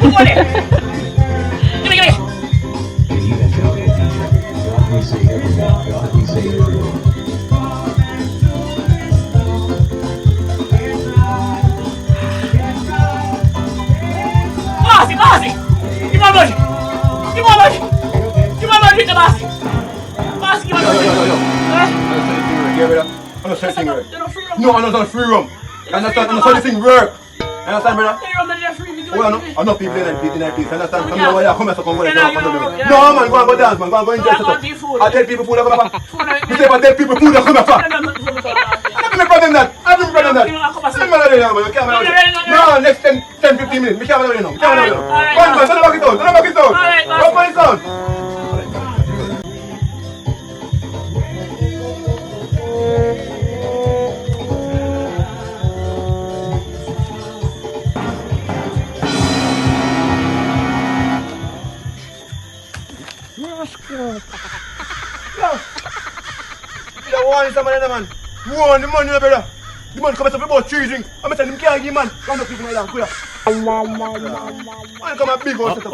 Put money. Give me. Bossy. Give my money. Give my money. Give my money to bossy. Bossy, give my money. I'm not saying right. No, I'm not free rum. Understand? I'm not saying this thing work. Understand, brother? I'm not people in peace. Understand? Come here, why you come here, so come here. No, man, go and go dance, man. Go and go enjoy yourself. I tell people food, I come here. You say, I tell people food, I come here. I have no problem that. You can't no, next 10-15 minutes. We can't have it now. Go on, don't back it out. Don't back it out. Go find it out. You want somebody, man? You want the money, brother? The man come up about 3 drinks. I'm telling him, can't give man. Come up, people like that. Man, come up big one set up.